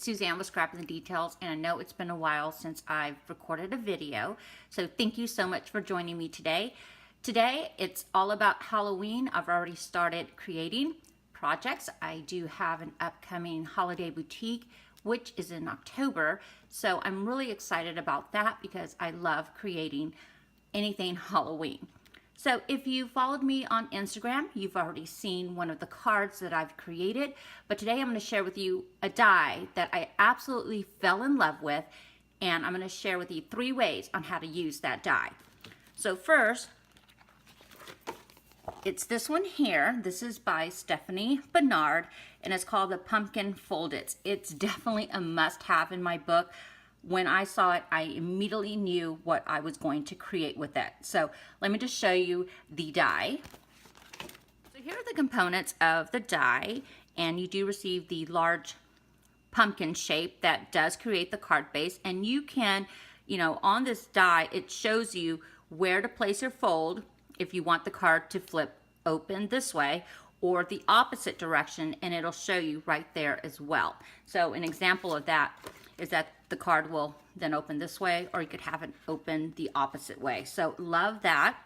Suzanne with Scrapping the Details, and I know it's been a while since I've recorded a video, so thank you so much for joining me today. Today, it's all about Halloween. I've already started creating projects. I do have an upcoming holiday boutique, which is in October, so I'm really excited about that because I love creating anything Halloween. So if you followed me on Instagram, you've already seen one of the cards that I've created, but today I'm going to share with you a die that I absolutely fell in love with, and I'm going to share with you 3 ways on how to use that die. So first, it's this one here. This is by Stephanie Barnard, and it's called the Pumpkin Fold-Its. It's definitely a must-have in my book. When I saw it, I immediately knew what I was going to create with it. So let me just show you the die. So here are the components of the die, and you do receive the large pumpkin shape that does create the card base. And you can, on this die, it shows you where to place your fold if you want the card to flip open this way or the opposite direction, and it'll show you right there as well. So an example of that is that the card will then open this way, or you could have it open the opposite way. So love that.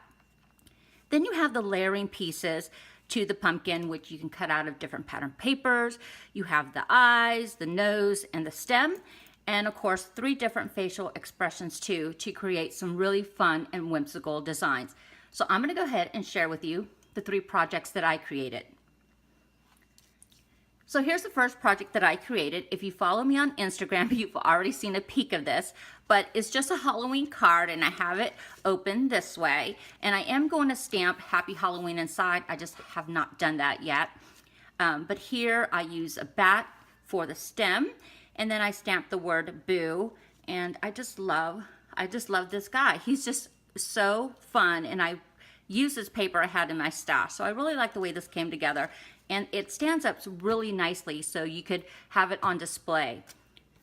Then you have the layering pieces to the pumpkin, which you can cut out of different pattern papers. You have the eyes, the nose, and the stem. And of course, 3 different facial expressions too, to create some really fun and whimsical designs. So I'm gonna go ahead and share with you the 3 projects that I created. So here's the first project that I created. If you follow me on Instagram, you've already seen a peek of this, but it's just a Halloween card, and I have it open this way. And I am going to stamp Happy Halloween inside. I just have not done that yet. But here I use a bat for the stem, and then I stamp the word boo. And I just love this guy. He's just so fun, and I use this paper I had in my stash. So I really like the way this came together. And it stands up really nicely, so you could have it on display.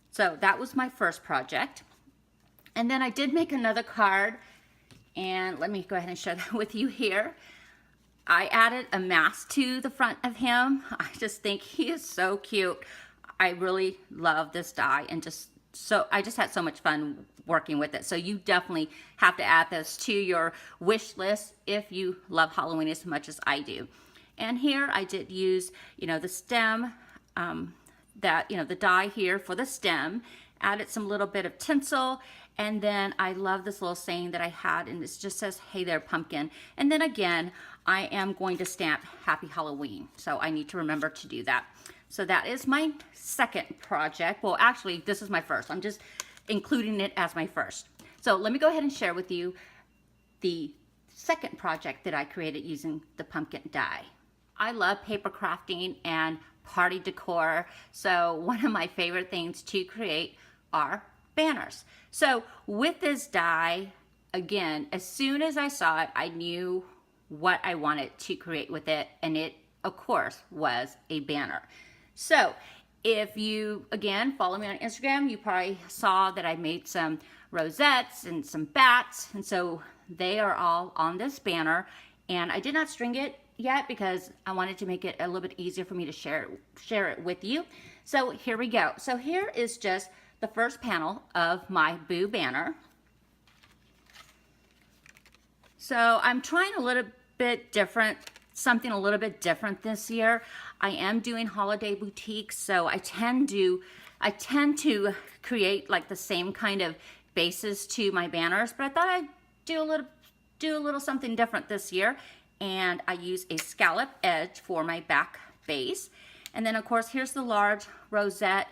So that was my first project. And then I did make another card, and let me go ahead and share that with you here. I added a mask to the front of him. I just think he is so cute. I really love this die, and I just had so much fun working with it. So you definitely have to add this to your wish list if you love Halloween as much as I do. And here I did use, the stem, the die here for the stem, added some little bit of tinsel, and then I love this little saying that I had, and it just says, "Hey there, pumpkin." And then again, I am going to stamp Happy Halloween, so I need to remember to do that. So that is my second project. Well, actually, this is my first. I'm just including it as my first. So let me go ahead and share with you the second project that I created using the pumpkin die. I love paper crafting and party decor, so one of my favorite things to create are banners. So with this die, again, as soon as I saw it, I knew what I wanted to create with it, and it, of course, was a banner. So if you, again, follow me on Instagram, you probably saw that I made some rosettes and some bats, and so they are all on this banner, and I did not string it yet because I wanted to make it a little bit easier for me to share it with you. So here we go. So here is just the first panel of my Boo banner. So I'm trying a little bit different, something a little bit different this year. I am doing holiday boutiques, so I tend to create like the same kind of bases to my banners, but I thought I'd do a little something different this year. And I use a scallop edge for my back base. And then of course, here's the large rosette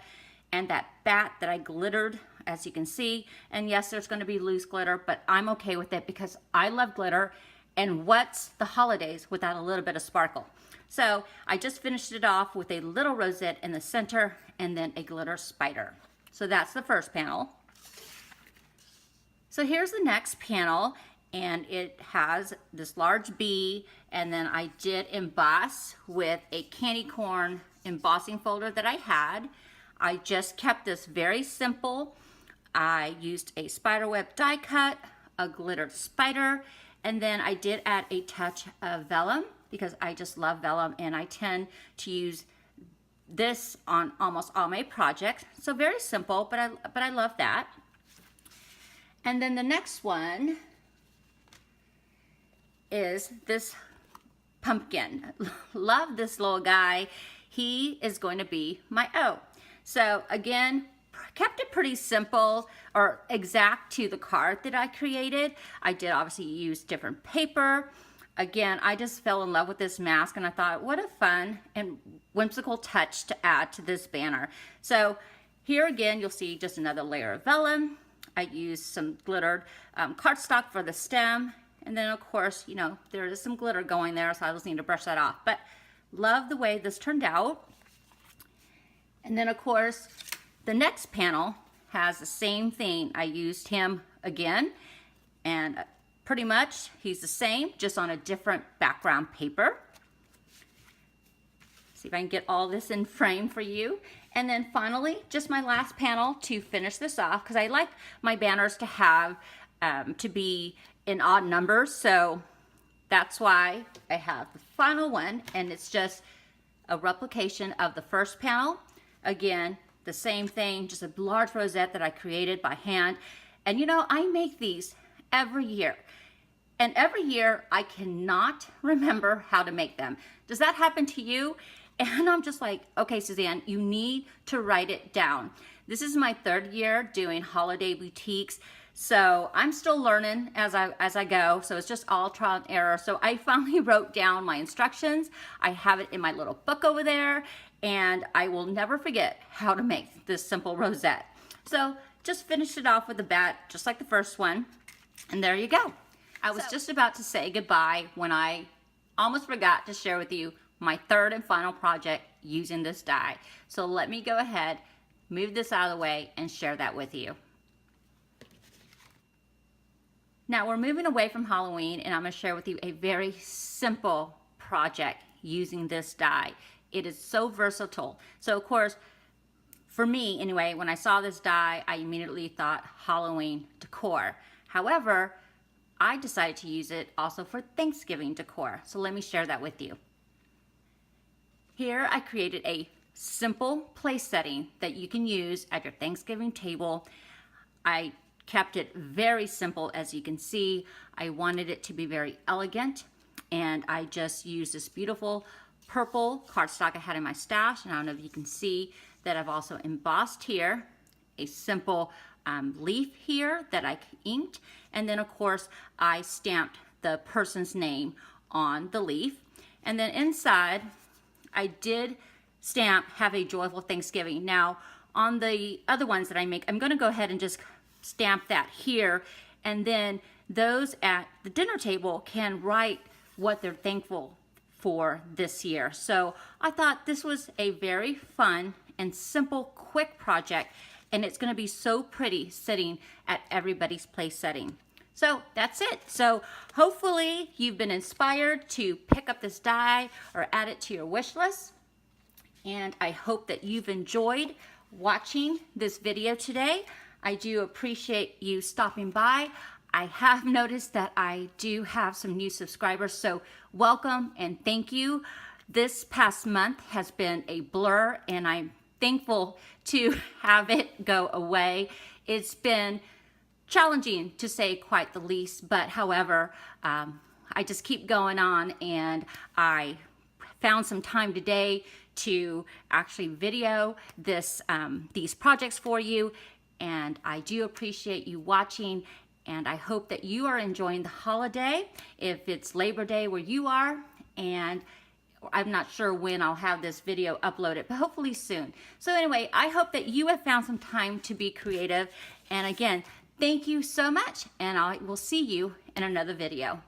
and that bat that I glittered, as you can see. And yes, there's gonna be loose glitter, but I'm okay with it because I love glitter. And what's the holidays without a little bit of sparkle? So I just finished it off with a little rosette in the center and then a glitter spider. So that's the first panel. So here's the next panel, and it has this large bee, and then I did emboss with a candy corn embossing folder that I had. I just kept this very simple. I used a spiderweb die cut, a glittered spider, and then I did add a touch of vellum because I just love vellum, and I tend to use this on almost all my projects. So very simple, but I love that. And then the next one is this pumpkin. Love this little guy. He is going to be my O. So again, kept it pretty simple or exact to the card that I created. I did obviously use different paper. Again, I just fell in love with this mask and I thought, what a fun and whimsical touch to add to this banner. So here again, you'll see just another layer of vellum. I used some glittered cardstock for the stem. And then of course, you know, there is some glitter going there, so I just need to brush that off. But love the way this turned out. And then of course, the next panel has the same thing. I used him again, and pretty much he's the same, just on a different background paper. See if I can get all this in frame for you. And then finally, just my last panel to finish this off, because I like my banners to have, to be in odd numbers. So that's why I have the final one, and it's just a replication of the first panel. Again, the same thing, just a large rosette that I created by hand. And you know, I make these every year. And every year I cannot remember how to make them. Does that happen to you? And I'm just like, okay, Suzanne, you need to write it down. This is my third year doing holiday boutiques. So I'm still learning as I go. So it's just all trial and error. So I finally wrote down my instructions. I have it in my little book over there, and I will never forget how to make this simple rosette. So just finished it off with a bat, just like the first one. And there you go. I was just about to say goodbye when I almost forgot to share with you my third and final project using this die. So let me go ahead, move this out of the way, and share that with you. Now we're moving away from Halloween, and I'm going to share with you a very simple project using this die. It is so versatile. So of course, for me anyway, when I saw this die, I immediately thought Halloween decor. However, I decided to use it also for Thanksgiving decor. So let me share that with you. Here I created a simple place setting that you can use at your Thanksgiving table. I kept it very simple, as you can see. I wanted it to be very elegant, and I just used this beautiful purple cardstock I had in my stash, and I don't know if you can see that I've also embossed here a simple leaf here that I inked, and then of course I stamped the person's name on the leaf. And then inside I did stamp "Have a Joyful Thanksgiving." Now on the other ones that I make, I'm going to go ahead and just stamp that here, and then those at the dinner table can write what they're thankful for this year. So I thought this was a very fun and simple, quick project, and it's going to be so pretty sitting at everybody's place setting. So that's it. So hopefully you've been inspired to pick up this die or add it to your wish list. And I hope that you've enjoyed watching this video today. I do appreciate you stopping by. I have noticed that I do have some new subscribers, so welcome and thank you. This past month has been a blur, and I'm thankful to have it go away. It's been challenging, to say quite the least, but however, I just keep going on, and I found some time today to actually video this these projects for you, and I do appreciate you watching, and I hope that you are enjoying the holiday, if it's Labor Day where you are, and I'm not sure when I'll have this video uploaded, but hopefully soon. So anyway, I hope that you have found some time to be creative, and again, thank you so much, and I will see you in another video.